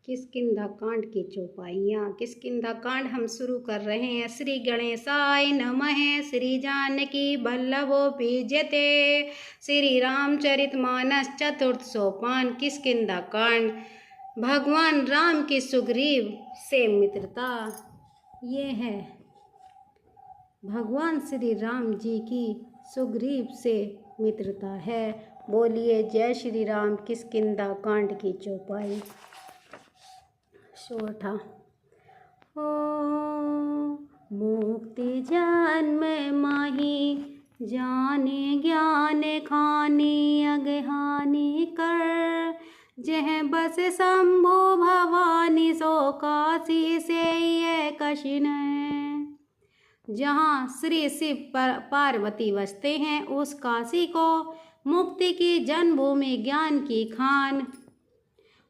किष्किंधा कांड की चौपाइयाँ। किष्किंधा कांड हम शुरू कर रहे हैं। श्री गणेशाय नमः। श्री जानकी वल्लभोपि जयते। श्री रामचरितमानस चतुर्थ सोपान। किष्किंधा कांड। भगवान राम की सुग्रीव से मित्रता। ये है भगवान श्री राम जी की सुग्रीव से मित्रता है। बोलिए जय श्री राम। किष्किंधा कांड की चौपाई। सोठा। ओ मुक्ति जन्म माही, जाने ज्ञान खानी अगहानी कर। जह बस शंभु भवानी सो काशी से ये कशिन। जहाँ श्री शिव पार्वती बसते हैं उस काशी को मुक्ति की जन्मभूमि, ज्ञान की खान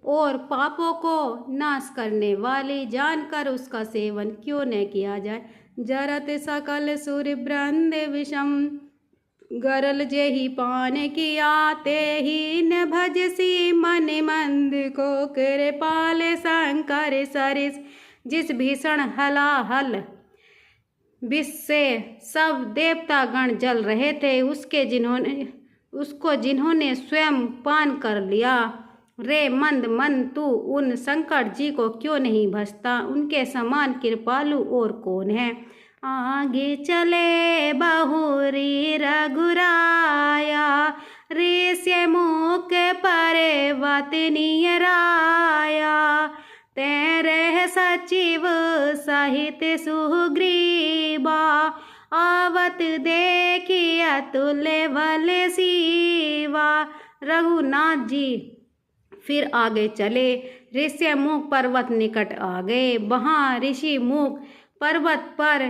और पापों को नाश करने वाली जानकर उसका सेवन क्यों न किया जाए। जरत सकल सूर्य ब्रंद विषम, गरल जेहि पान किया ते ही न भजसी मन मंद को कृपाल शंकर सरिस। जिस भीषण हलाहल विष से सब देवता गण जल रहे थे उसको जिन्होंने स्वयं पान कर लिया। रे मंद मन तू उन शंकर जी को क्यों नहीं भजता। उनके समान कृपालु और कौन है। आगे चले बहुरी रघुराया, ऋष्य मुख पर्वतनीय राया। तेरे सचिव सहित सुग्रीवा, आवत देखी अतुल्य बल शिवा। रघुनाथ जी फिर आगे चले। ऋष्यमुख पर्वत निकट आ गए। वहाँ ऋषि मुख पर्वत पर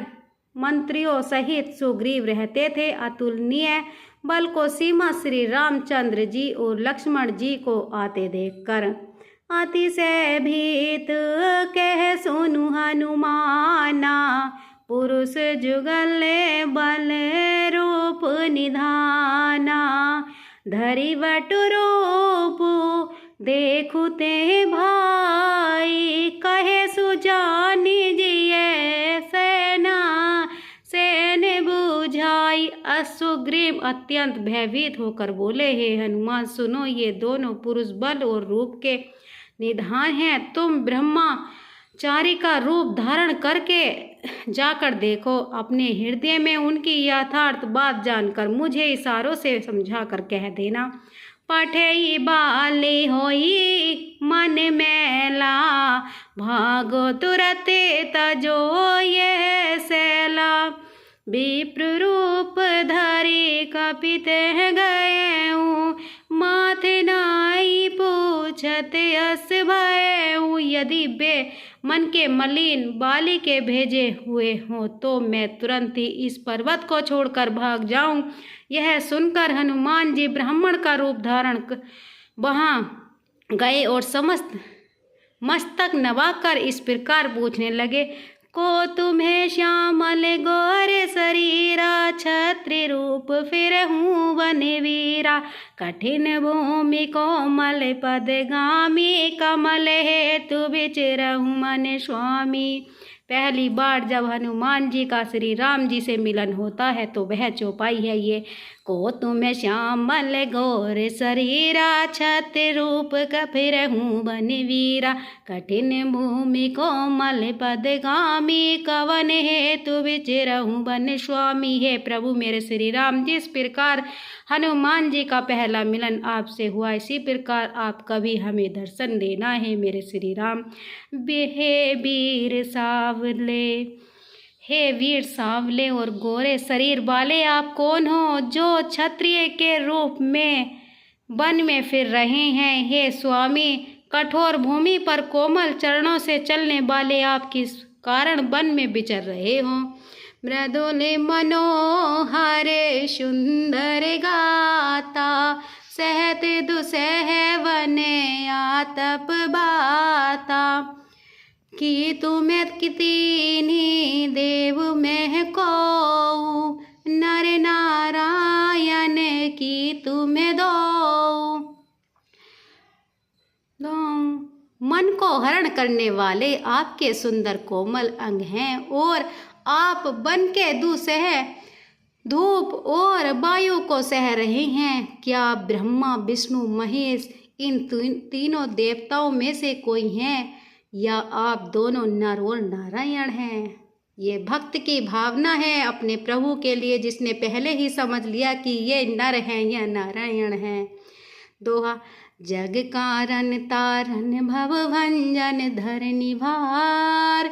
मंत्रियों सहित सुग्रीव रहते थे। अतुलनीय बल को सीमा श्री रामचंद्र जी और लक्ष्मण जी को आते देखकर अतिशय भीत कह सुनु हनुमाना। पुरुष जुगल बल रूप निधाना, धरि वटु रूप देखु ते भाई। कहे सुजानी जिये सेना, सेन बुझाई। सुग्रीव अत्यंत भयभीत होकर बोले, हे हनुमान सुनो, ये दोनों पुरुष बल और रूप के निधान हैं। तुम ब्रह्मचारी का रूप धारण करके जाकर देखो। अपने हृदय में उनकी यथार्थ बात जानकर मुझे इशारों से समझा कर कह देना। पठई बाली होई मन मैला, भागो तुरत तजो ये सैला। विप्र रूप धरि कपित गए, माथे नाई पूछत अस भयउ। यदि वे मन के मलिन बाली के भेजे हुए हों तो मैं तुरंत ही इस पर्वत को छोड़कर भाग जाऊं। यह सुनकर हनुमान जी ब्राह्मण का रूप धारण वहां गए और समस्त मस्तक नवाकर इस प्रकार पूछने लगे। को तुम्हें श्यामल गौर शरीरा, छत्री रूप फिर हूँ वन वीरा। कठिन भूमि कोमल पदगामी, कमल हेतु विचरहु मन स्वामी। पहली बार जब हनुमान जी का श्री राम जी से मिलन होता है तो वह चौपाई है ये। को तुम्हें श्यामल गौर शरीरा, छत्र रूप कफिर हूँ वन वीरा। कठिन भूमि कोमल पदगामी, कवन हेतु विचरहु वन स्वामी। हे प्रभु मेरे श्री राम, जिस प्रकार हनुमान जी का पहला मिलन आपसे हुआ इसी प्रकार आप कभी हमें दर्शन देना है मेरे श्री राम। हे वीर सावले, हे वीर सांवले और गोरे शरीर वाले आप कौन हो जो क्षत्रिय के रूप में वन में फिर रहे हैं। हे स्वामी, कठोर भूमि पर कोमल चरणों से चलने वाले आप किस कारण वन में विचर रहे हो। मृदुल मनोहर सुंदर गाता, सहत दुसह वन आतप बाता। कि तुम्हें कितनी देव में को, नर नारायण की तुम्हें दो। मन को हरण करने वाले आपके सुंदर कोमल अंग हैं और आप बन के धूप और वायु को सह रहे हैं। क्या ब्रह्मा विष्णु महेश इन तीनों देवताओं में से कोई हैं या आप दोनों नर और नारायण हैं? ये भक्त की भावना है अपने प्रभु के लिए, जिसने पहले ही समझ लिया कि ये नर हैं या नारायण हैं। दोहा। जग कारण तारन भव भंजन धरनी भार,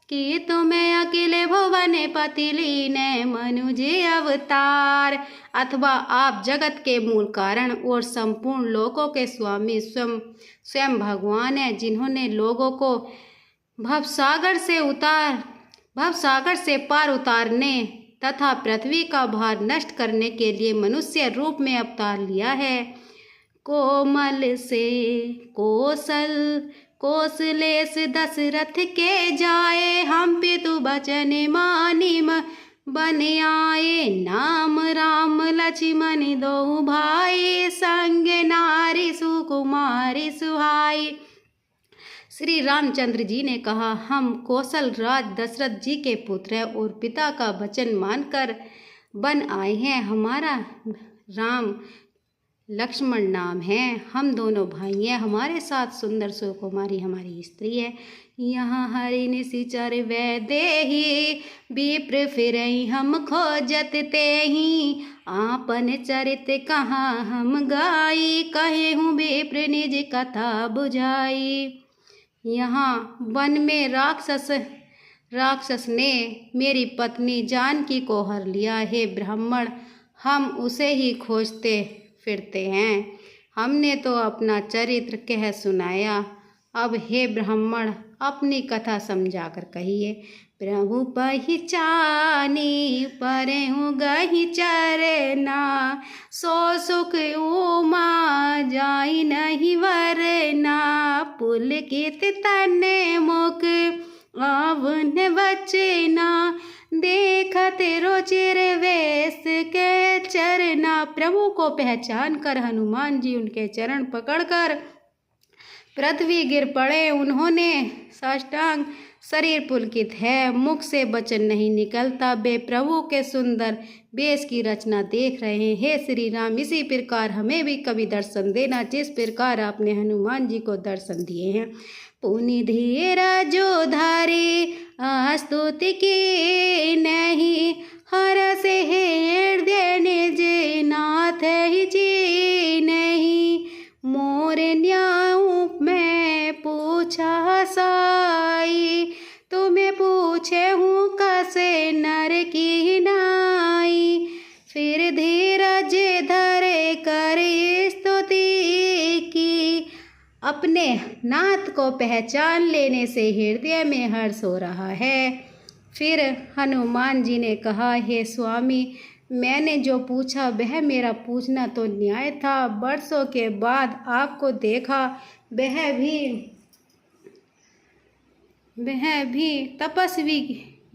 कि तुम्हें अकेले भुवन पति लीने मनुज अवतार। अथवा आप जगत के मूल कारण और संपूर्ण लोकों के स्वामी स्वयं भगवान हैं, जिन्होंने लोगों को भवसागर से पार उतारने तथा पृथ्वी का भार नष्ट करने के लिए मनुष्य रूप में अवतार लिया है। कोमल से कौशलेश दशरथ के जाए, हम पितु बचन मानिम बन आए। नाम राम लक्ष्मण दो भाई, संग नारी सुकुमारी सुहाई। श्री रामचंद्र जी ने कहा, हम कौशल राज दशरथ जी के पुत्र हैं और पिता का वचन मानकर बन आए हैं। हमारा राम लक्ष्मण नाम है, हम दोनों भाई हैं। हमारे साथ सुंदर सुकुमारी हमारी स्त्री है। यहाँ हरि निशिचर वैदेही, विप्र फिरई हम खोजत तेहि। आपन चरित कहाँ हम गाई, कहे हूँ विप्र निज कथा बुझाई। यहाँ वन में राक्षस ने मेरी पत्नी जानकी को हर लिया। हे ब्राह्मण, हम उसे ही खोजते फिरते हैं। हमने तो अपना चरित्र कह सुनाया, अब हे ब्राह्मण अपनी कथा समझाकर कहिए। प्रभु पहिचानी परहु गहि चरना, सो सुख उमा जाई नहीं वरना। पुलकित तने मुख आवन वचना, देखत रुचिर वेश के चरना। प्रभु को पहचान कर हनुमान जी उनके चरण पकड़कर पृथ्वी गिर पड़े। उन्होंने साष्टांग, शरीर पुलकित है, मुख से वचन नहीं निकलता। वे प्रभु के सुंदर वेश की रचना देख रहे हैं। हे श्री राम, इसी प्रकार हमें भी कभी दर्शन देना, जिस प्रकार आपने हनुमान जी को दर्शन दिए हैं। पुनि धीरा जो धारी स्तुति की नहीं, हरस हृदय निज नाथ ही जी नहीं। मोर न्याऊ मैं पूछा साई, तुम्हें पूछे हूँ कसे नर की नाई। फिर धीरज धरे कर स्तुति की, अपने नाथ को पहचान लेने से हृदय में हर्ष हो रहा है। फिर हनुमान जी ने कहा, हे स्वामी, मैंने जो पूछा वह मेरा पूछना तो न्याय था। वर्षों के बाद आपको देखा, वह भी तपस्वी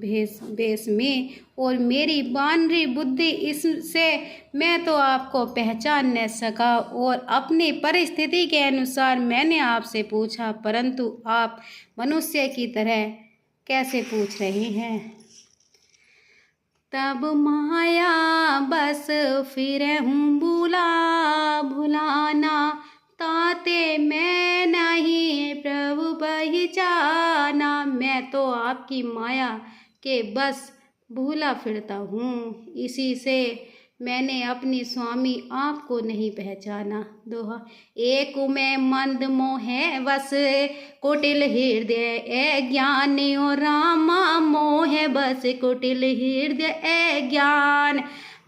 भेष में, और मेरी बानरी बुद्धि, इससे मैं तो आपको पहचान न सका और अपनी परिस्थिति के अनुसार मैंने आपसे पूछा, परंतु आप मनुष्य की तरह कैसे पूछ रहे हैं। तब माया बस फिरहूँ भुलाना, ताते मैं नहीं प्रभु पहचाना। मैं तो आपकी माया के बस भूला फिरता हूँ, इसी से मैंने अपनी स्वामी आपको नहीं पहचाना। दोहा। एक में मंद मोह बस कुटिल हृदय ज्ञान, और रामा मोह बस कुटिल हृदय ज्ञान।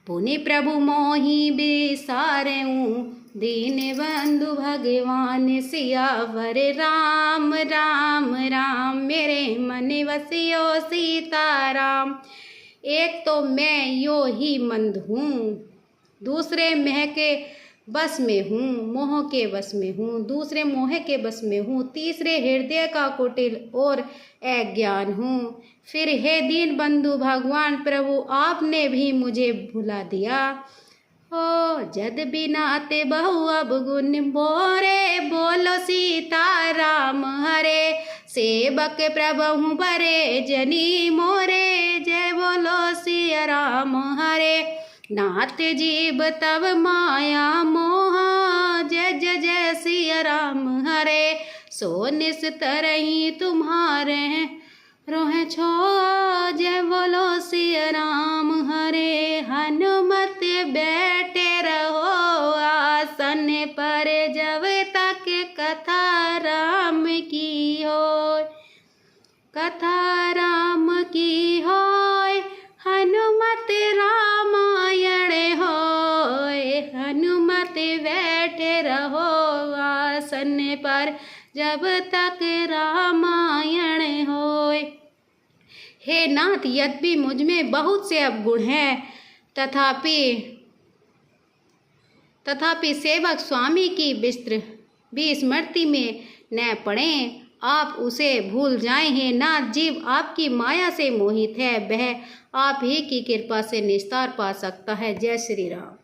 पुनि प्रभु मोहि बिसारऊँ, दीन बंधु भगवान सियावर राम राम राम। मेरे मन वसियो सीताराम। एक तो मैं यो ही मंद हूँ, दूसरे मोह के बस में हूँ, मोह के बस में हूँ, दूसरे मोह के बस में हूँ, तीसरे हृदय का कुटिल और अज्ञान हूँ। फिर हे दीन बंधु भगवान प्रभु, आपने भी मुझे भुला दिया। हो जद बिनाते बहु अब गुण बोरे, बोलो सीताराम हरे। सेवक प्रभु बरे जनी मोरे, जय बोलो सिया राम हरे। नाथ जीव तब माया मोहा, जय जय जय सिया राम हरे। सो निस तरही तुम्हारे रोहे छो, जय बोलो सिया राम हरे। हनुमत बैठे रहो आसन पर, जब तक कथा राम की होय, कथा राम की होय। हनुमत रामायण होय, हनुमत बैठे रहो आसन पर, जब तक रामायण होय। हे नाथ, यद्यपि मुझ में बहुत से अवगुण हैं, तथापि सेवक स्वामी की विस्तृत भी स्मृति में न पड़े, आप उसे भूल जाएं। हे नाथ, जीव आपकी माया से मोहित है, वह आप ही की कृपा से निस्तार पा सकता है। जय श्री राम।